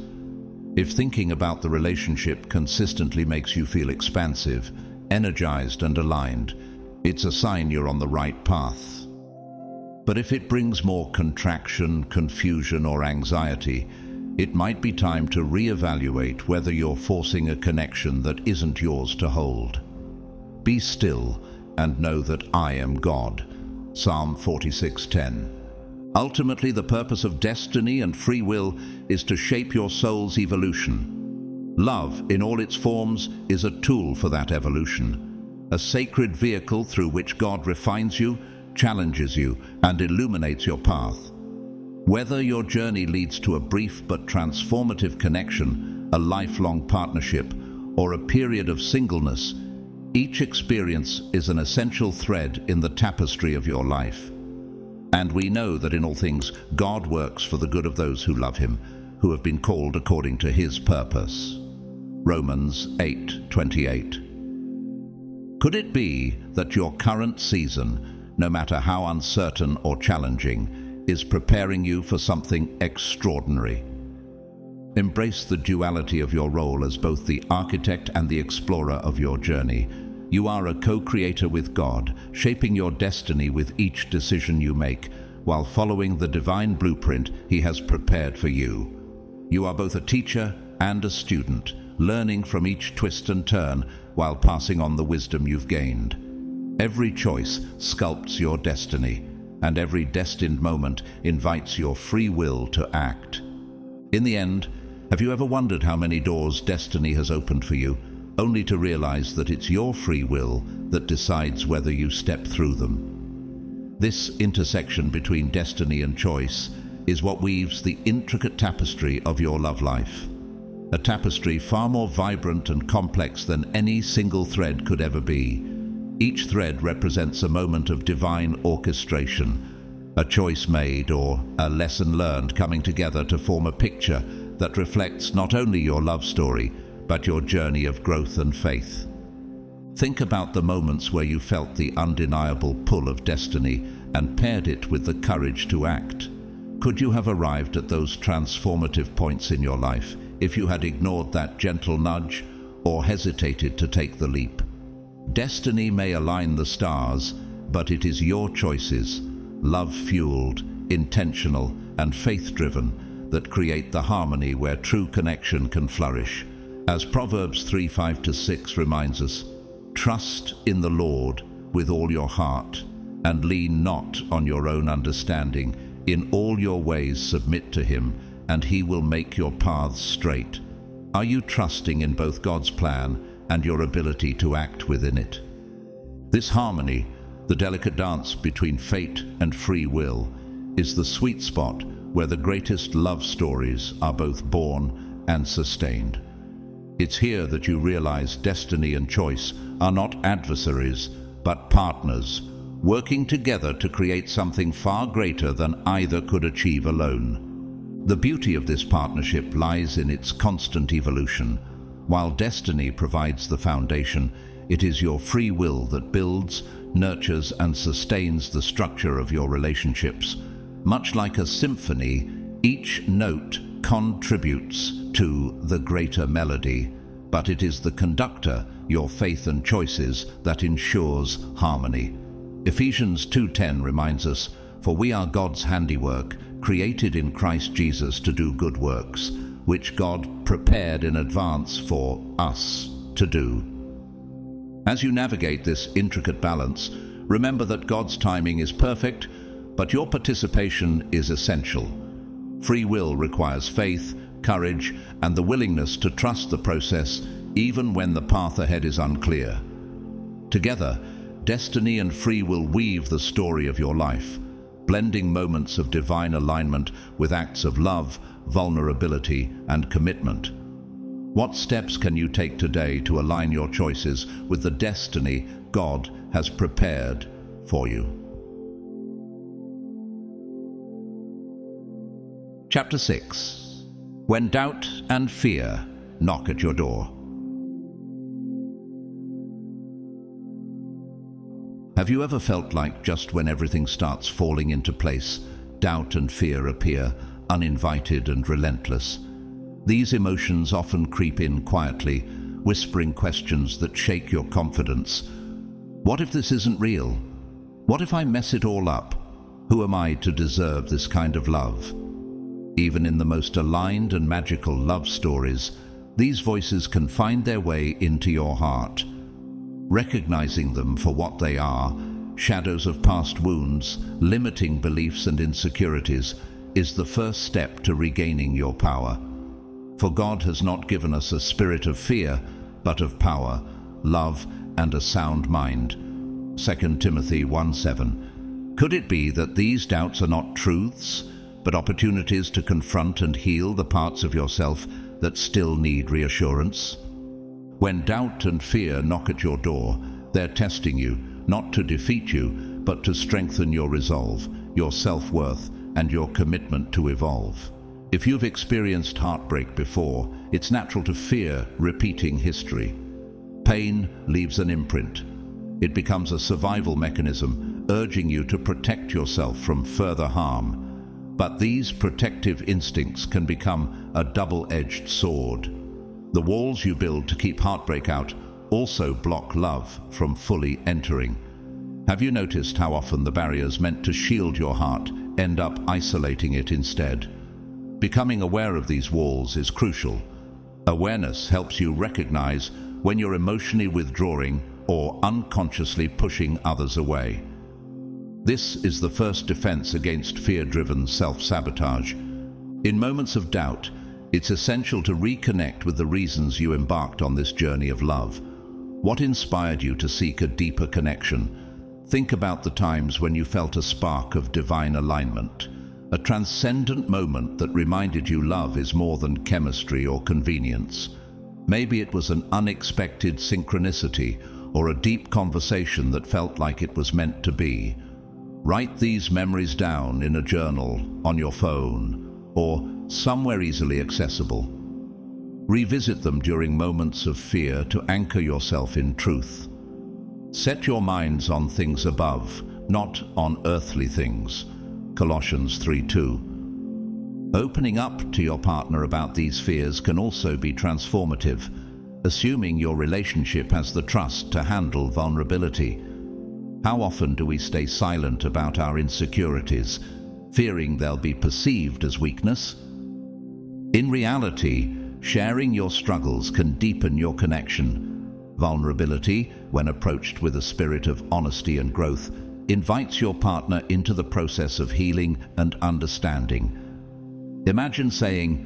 If thinking about the relationship consistently makes you feel expansive, energized, and aligned, it's a sign you're on the right path. But if it brings more contraction, confusion, or anxiety, it might be time to reevaluate whether you're forcing a connection that isn't yours to hold. Be still and know that I am God. Psalm 46:10. Ultimately, the purpose of destiny and free will is to shape your soul's evolution. Love, in all its forms, is a tool for that evolution, a sacred vehicle through which God refines you, challenges you, and illuminates your path. Whether your journey leads to a brief but transformative connection, a lifelong partnership, or a period of singleness, each experience is an essential thread in the tapestry of your life. And we know that in all things, God works for the good of those who love Him, who have been called according to His purpose. Romans 8:28. Could it be that your current season, no matter how uncertain or challenging, is preparing you for something extraordinary? Embrace the duality of your role as both the architect and the explorer of your journey. You are a co-creator with God, shaping your destiny with each decision you make, while following the divine blueprint He has prepared for you. You are both a teacher and a student, learning from each twist and turn while passing on the wisdom you've gained. Every choice sculpts your destiny, and every destined moment invites your free will to act. In the end, Have you ever wondered how many doors destiny has opened for you, only to realize that it's your free will that decides whether you step through them? This intersection between destiny and choice is what weaves the intricate tapestry of your love life. A tapestry far more vibrant and complex than any single thread could ever be. Each thread represents a moment of divine orchestration, a choice made or a lesson learned coming together to form a picture that reflects not only your love story, but your journey of growth and faith. Think about the moments where you felt the undeniable pull of destiny and paired it with the courage to act. Could you have arrived at those transformative points in your life if you had ignored that gentle nudge or hesitated to take the leap? Destiny may align the stars, but it is your choices, love-fueled, intentional, and faith-driven, that create the harmony where true connection can flourish. As Proverbs 3:5-6 reminds us, "Trust in the Lord with all your heart, and lean not on your own understanding. In all your ways submit to Him, and He will make your paths straight." Are you trusting in both God's plan and your ability to act within it? This harmony, the delicate dance between fate and free will, is the sweet spot where the greatest love stories are both born and sustained. It's here that you realize destiny and choice are not adversaries, but partners, working together to create something far greater than either could achieve alone. The beauty of this partnership lies in its constant evolution. While destiny provides the foundation, it is your free will that builds, nurtures, and sustains the structure of your relationships. Much like a symphony, each note contributes to the greater melody, but it is the conductor, your faith and choices, that ensures harmony. Ephesians 2:10 reminds us, "For we are God's handiwork, created in Christ Jesus to do good works, which God prepared in advance for us to do." As you navigate this intricate balance, remember that God's timing is perfect, but your participation is essential. Free will requires faith, courage, and the willingness to trust the process even when the path ahead is unclear. Together, destiny and free will weave the story of your life, blending moments of divine alignment with acts of love, vulnerability, and commitment. What steps can you take today to align your choices with the destiny God has prepared for you? Chapter 6. When doubt and fear knock at your door. Have you ever felt like just when everything starts falling into place, doubt and fear appear, uninvited and relentless? These emotions often creep in quietly, whispering questions that shake your confidence. What if this isn't real? What if I mess it all up? Who am I to deserve this kind of love? Even in the most aligned and magical love stories, these voices can find their way into your heart. Recognizing them for what they are, shadows of past wounds, limiting beliefs and insecurities, is the first step to regaining your power. For God has not given us a spirit of fear, but of power, love, and a sound mind. 2 Timothy 1:7. Could it be that these doubts are not truths, but opportunities to confront and heal the parts of yourself that still need reassurance? When doubt and fear knock at your door, they're testing you, not to defeat you, but to strengthen your resolve, your self-worth, and your commitment to evolve. If you've experienced heartbreak before, it's natural to fear repeating history. Pain leaves an imprint. It becomes a survival mechanism, urging you to protect yourself from further harm. But these protective instincts can become a double-edged sword. The walls you build to keep heartbreak out also block love from fully entering. Have you noticed how often the barriers meant to shield your heart end up isolating it instead? Becoming aware of these walls is crucial. Awareness helps you recognize when you're emotionally withdrawing or unconsciously pushing others away. This is the first defense against fear-driven self-sabotage. In moments of doubt, It's essential to reconnect with the reasons you embarked on this journey of love. What inspired you to seek a deeper connection? Think about the times when you felt a spark of divine alignment, a transcendent moment that reminded you love is more than chemistry or convenience. Maybe it was an unexpected synchronicity or a deep conversation that felt like it was meant to be. Write these memories down in a journal, on your phone, or somewhere easily accessible. Revisit them during moments of fear to anchor yourself in truth. Set your minds on things above, not on earthly things. Colossians 3:2. Opening up to your partner about these fears can also be transformative, assuming your relationship has the trust to handle vulnerability. How often do we stay silent about our insecurities, fearing they'll be perceived as weakness? In reality, sharing your struggles can deepen your connection. Vulnerability, when approached with a spirit of honesty and growth, invites your partner into the process of healing and understanding. Imagine saying,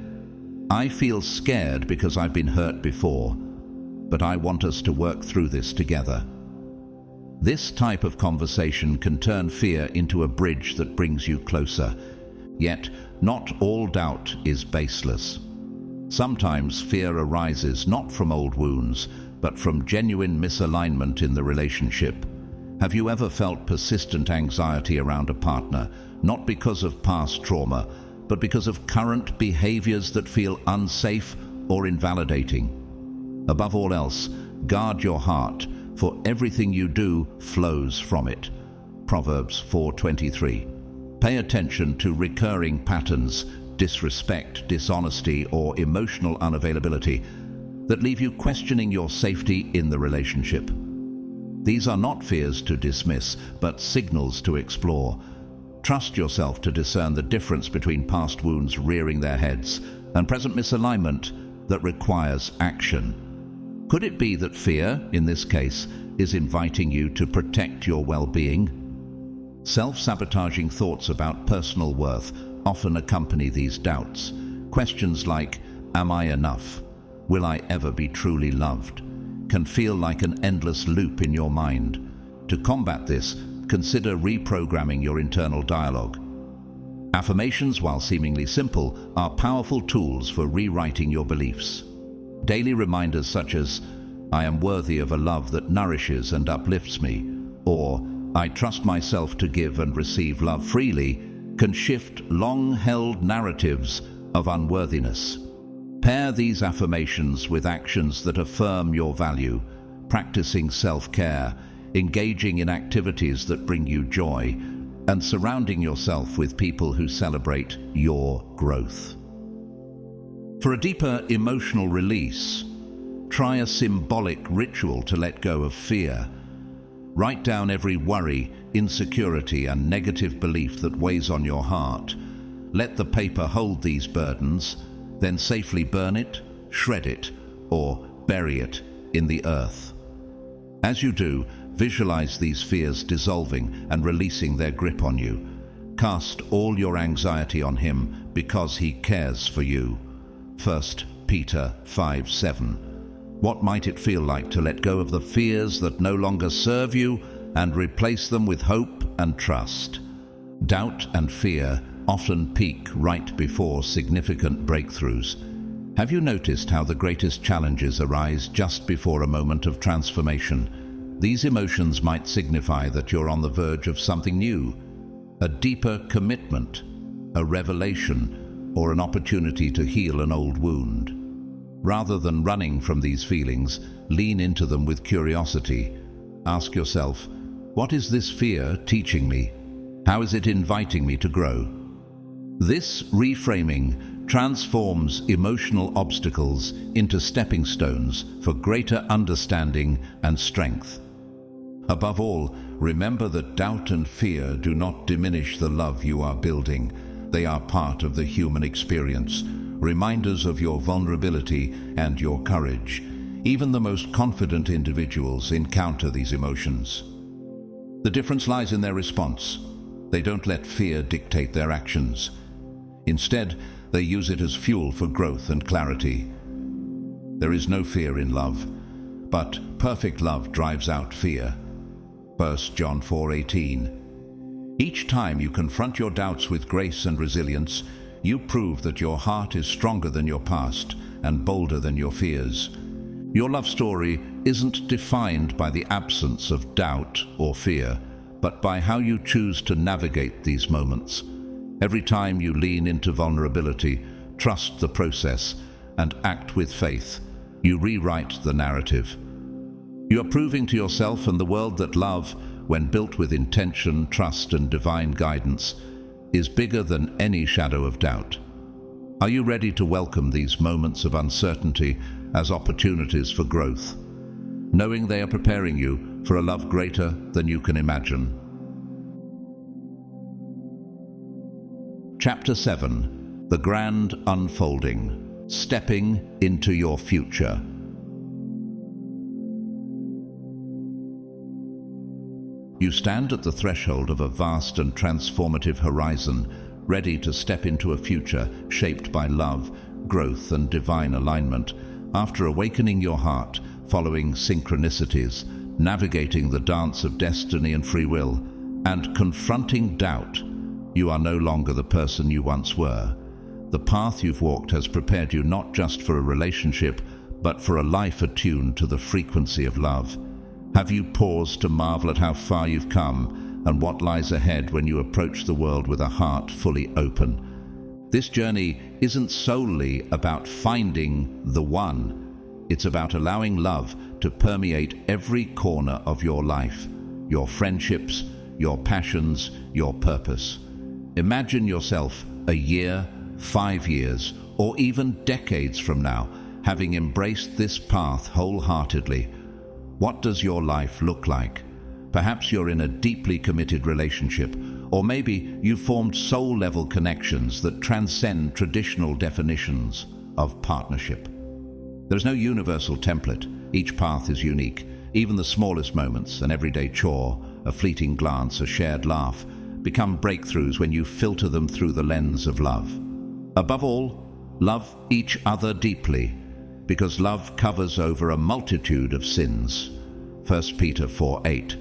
"I feel scared because I've been hurt before, but I want us to work through this together." This type of conversation can turn fear into a bridge that brings you closer. Yet, not all doubt is baseless. Sometimes fear arises not from old wounds, but from genuine misalignment in the relationship. Have you ever felt persistent anxiety around a partner, not because of past trauma, but because of current behaviors that feel unsafe or invalidating? Above all else, guard your heart, for everything you do flows from it. Proverbs 4:23. Pay attention to recurring patterns, disrespect, dishonesty, or emotional unavailability that leave you questioning your safety in the relationship. These are not fears to dismiss, but signals to explore. Trust yourself to discern the difference between past wounds rearing their heads and present misalignment that requires action. Could it be that fear, in this case, is inviting you to protect your well-being? Self-sabotaging thoughts about personal worth often accompany these doubts. Questions like, "Am I enough? Will I ever be truly loved?" can feel like an endless loop in your mind. To combat this, consider reprogramming your internal dialogue. Affirmations, while seemingly simple, are powerful tools for rewriting your beliefs. Daily reminders such as, "I am worthy of a love that nourishes and uplifts me," or "I trust myself to give and receive love freely," can shift long-held narratives of unworthiness. Pair these affirmations with actions that affirm your value, practicing self-care, engaging in activities that bring you joy, and surrounding yourself with people who celebrate your growth. For a deeper emotional release, try a symbolic ritual to let go of fear. Write down every worry, insecurity, and negative belief that weighs on your heart. Let the paper hold these burdens, then safely burn it, shred it, or bury it in the earth. As you do, visualize these fears dissolving and releasing their grip on you. Cast all your anxiety on Him because He cares for you. 1 Peter 5:7. What might it feel like to let go of the fears that no longer serve you and replace them with hope and trust? Doubt and fear often peak right before significant breakthroughs. Have you noticed how the greatest challenges arise just before a moment of transformation? These emotions might signify that you're on the verge of something new, a deeper commitment, a revelation, or an opportunity to heal an old wound. Rather than running from these feelings, lean into them with curiosity. Ask yourself, what is this fear teaching me? How is it inviting me to grow? This reframing transforms emotional obstacles into stepping stones for greater understanding and strength. Above all, remember that doubt and fear do not diminish the love you are building. They are part of the human experience, reminders of your vulnerability and your courage. Even the most confident individuals encounter these emotions. The difference lies in their response. They don't let fear dictate their actions. Instead, They use it as fuel for growth and clarity. There is no fear in love, but perfect love drives out fear. 1 John 4:18. Each time you confront your doubts with grace and resilience, you prove that your heart is stronger than your past and bolder than your fears. Your love story isn't defined by the absence of doubt or fear, but by how you choose to navigate these moments. Every time you lean into vulnerability, trust the process, and act with faith, you rewrite the narrative. You are proving to yourself and the world that love, when built with intention, trust, and divine guidance, is bigger than any shadow of doubt. Are you ready to welcome these moments of uncertainty as opportunities for growth, knowing they are preparing you for a love greater than you can imagine? Chapter 7. The Grand Unfolding. Stepping into your future. You stand at the threshold of a vast and transformative horizon, ready to step into a future shaped by love, growth, and divine alignment. After awakening your heart, following synchronicities, navigating the dance of destiny and free will, and confronting doubt, you are no longer the person you once were. The path you've walked has prepared you not just for a relationship, but for a life attuned to the frequency of love. Have you paused to marvel at how far you've come and what lies ahead when you approach the world with a heart fully open? This journey isn't solely about finding the one. It's about allowing love to permeate every corner of your life, your friendships, your passions, your purpose. Imagine yourself a year, 5 years, or even decades from now, having embraced this path wholeheartedly. What does your life look like? Perhaps you're in a deeply committed relationship, or maybe you've formed soul-level connections that transcend traditional definitions of partnership. There's no universal template. Each path is unique. Even the smallest moments, an everyday chore, a fleeting glance, a shared laugh, become breakthroughs when you filter them through the lens of love. Above all, love each other deeply, because love covers over a multitude of sins. 1 Peter 4:8.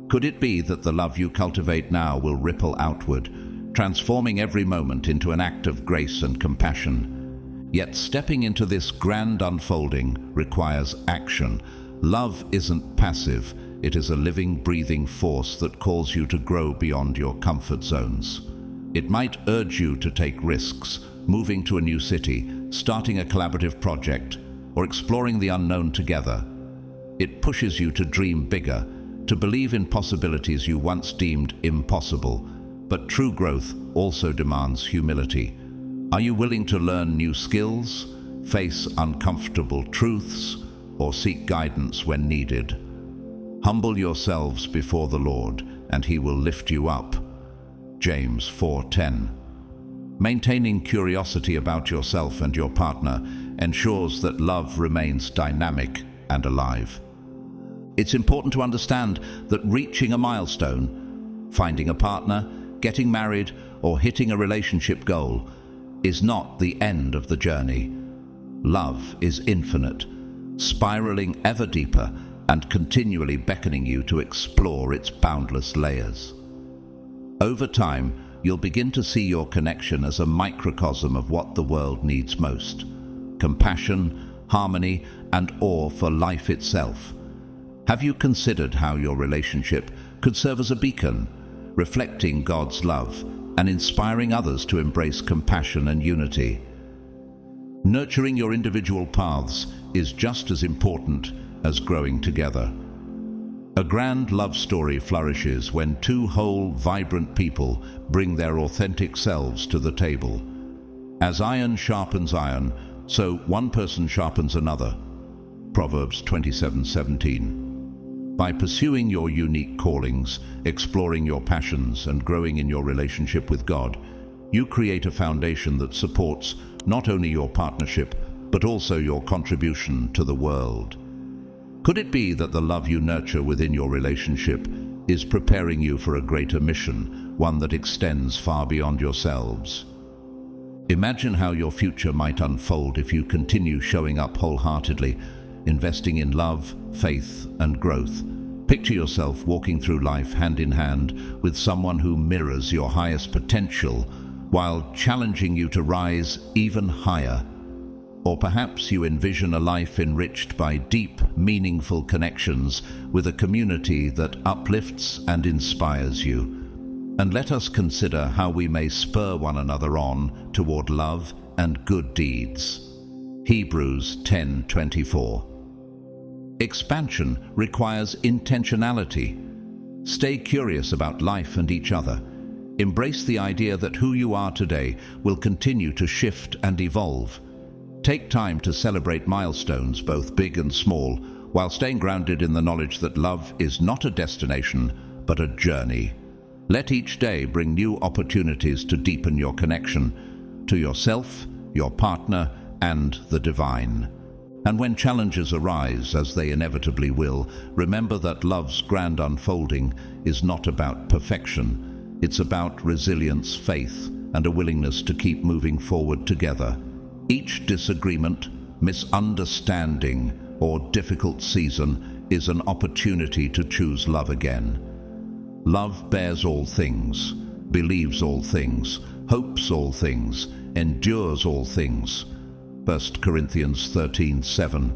Could it be that the love you cultivate now will ripple outward, transforming every moment into an act of grace and compassion? Yet stepping into this grand unfolding requires action. Love isn't passive. It is a living, breathing force that calls you to grow beyond your comfort zones. It might urge you to take risks, moving to a new city, starting a collaborative project, or exploring the unknown together. It pushes you to dream bigger, to believe in possibilities you once deemed impossible. But true growth also demands humility. Are you willing to learn new skills, face uncomfortable truths, or seek guidance when needed? Humble yourselves before the Lord, and He will lift you up. James 4:10. Maintaining curiosity about yourself and your partner ensures that love remains dynamic and alive. It's important to understand that reaching a milestone, finding a partner, getting married, or hitting a relationship goal is not the end of the journey. Love is infinite, spiraling ever deeper and continually beckoning you to explore its boundless layers. Over time, you'll begin to see your connection as a microcosm of what the world needs most: compassion, harmony, and awe for life itself. Have you considered how your relationship could serve as a beacon, reflecting God's love and inspiring others to embrace compassion and unity? Nurturing your individual paths is just as important as growing together. A grand love story flourishes when two whole, vibrant people bring their authentic selves to the table. As iron sharpens iron, so one person sharpens another. Proverbs 27:17. By pursuing your unique callings, exploring your passions, and growing in your relationship with God, you create a foundation that supports not only your partnership, but also your contribution to the world. Could it be that the love you nurture within your relationship is preparing you for a greater mission, one that extends far beyond yourselves? Imagine how your future might unfold if you continue showing up wholeheartedly, investing in love, faith, and growth. Picture yourself walking through life hand in hand with someone who mirrors your highest potential while challenging you to rise even higher. Or perhaps you envision a life enriched by deep, meaningful connections with a community that uplifts and inspires you. And let us consider how we may spur one another on toward love and good deeds. Hebrews 10:24. Expansion requires intentionality. Stay curious about life and each other. Embrace the idea that who you are today will continue to shift and evolve. Take time to celebrate milestones, both big and small, while staying grounded in the knowledge that love is not a destination, but a journey. Let each day bring new opportunities to deepen your connection to yourself, your partner, and the divine. And when challenges arise, as they inevitably will, remember that love's grand unfolding is not about perfection. It's about resilience, faith, and a willingness to keep moving forward together. Each disagreement, misunderstanding, or difficult season is an opportunity to choose love again. Love bears all things, believes all things, hopes all things, endures all things. 1 Corinthians 13:7.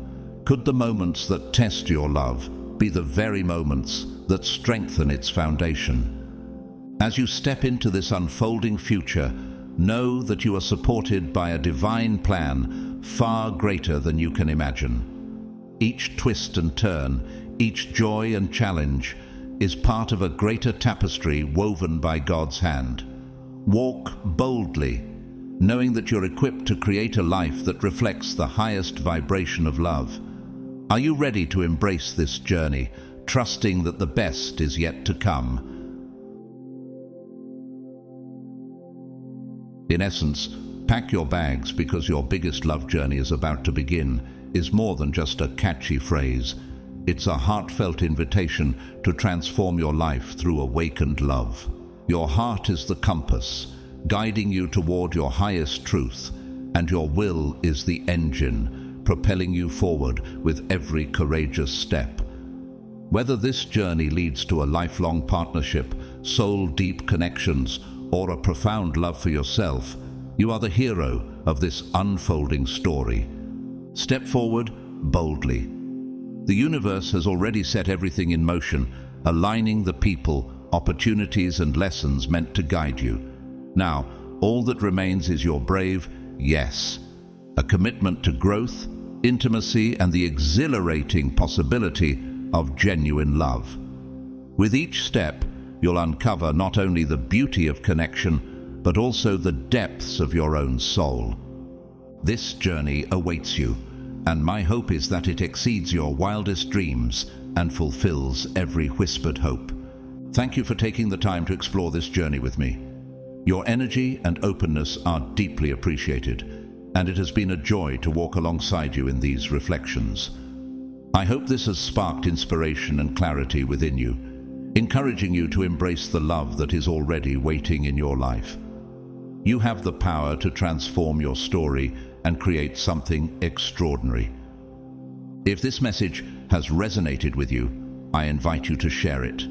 Could the moments that test your love be the very moments that strengthen its foundation? As you step into this unfolding future, know that you are supported by a divine plan far greater than you can imagine. Each twist and turn, each joy and challenge is part of a greater tapestry woven by God's hand. Walk boldly, knowing that you're equipped to create a life that reflects the highest vibration of love. Are you ready to embrace this journey, trusting that the best is yet to come? In essence, pack your bags because your biggest love journey is about to begin is more than just a catchy phrase. It's a heartfelt invitation to transform your life through awakened love. Your heart is the compass, guiding you toward your highest truth, and your will is the engine, propelling you forward with every courageous step. Whether this journey leads to a lifelong partnership, soul-deep connections, or a profound love for yourself, you are the hero of this unfolding story. Step forward boldly. The universe has already set everything in motion, aligning the people, opportunities, and lessons meant to guide you. Now, all that remains is your brave yes, a commitment to growth, intimacy, and the exhilarating possibility of genuine love. With each step, you'll uncover not only the beauty of connection, but also the depths of your own soul. This journey awaits you, and my hope is that it exceeds your wildest dreams and fulfills every whispered hope. Thank you for taking the time to explore this journey with me. Your energy and openness are deeply appreciated, and it has been a joy to walk alongside you in these reflections. I hope this has sparked inspiration and clarity within you, encouraging you to embrace the love that is already waiting in your life. You have the power to transform your story and create something extraordinary. If this message has resonated with you, I invite you to share it.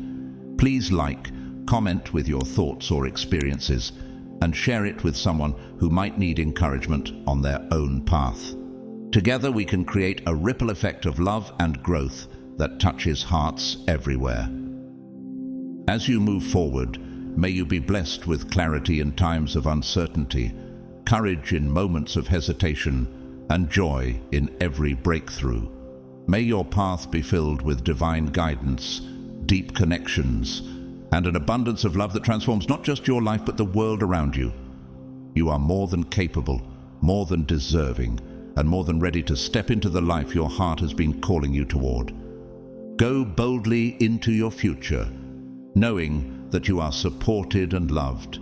Please like, comment with your thoughts or experiences, and share it with someone who might need encouragement on their own path. Together we can create a ripple effect of love and growth that touches hearts everywhere. As you move forward, may you be blessed with clarity in times of uncertainty, courage in moments of hesitation, and joy in every breakthrough. May your path be filled with divine guidance, deep connections, and an abundance of love that transforms not just your life but the world around you. You are more than capable, more than deserving, and more than ready to step into the life your heart has been calling you toward. Go boldly into your future, knowing that you are supported and loved.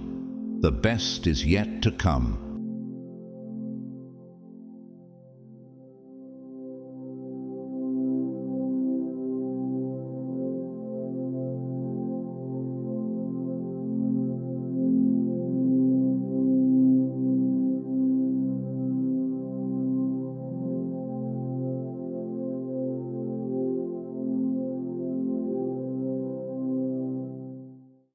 The best is yet to come.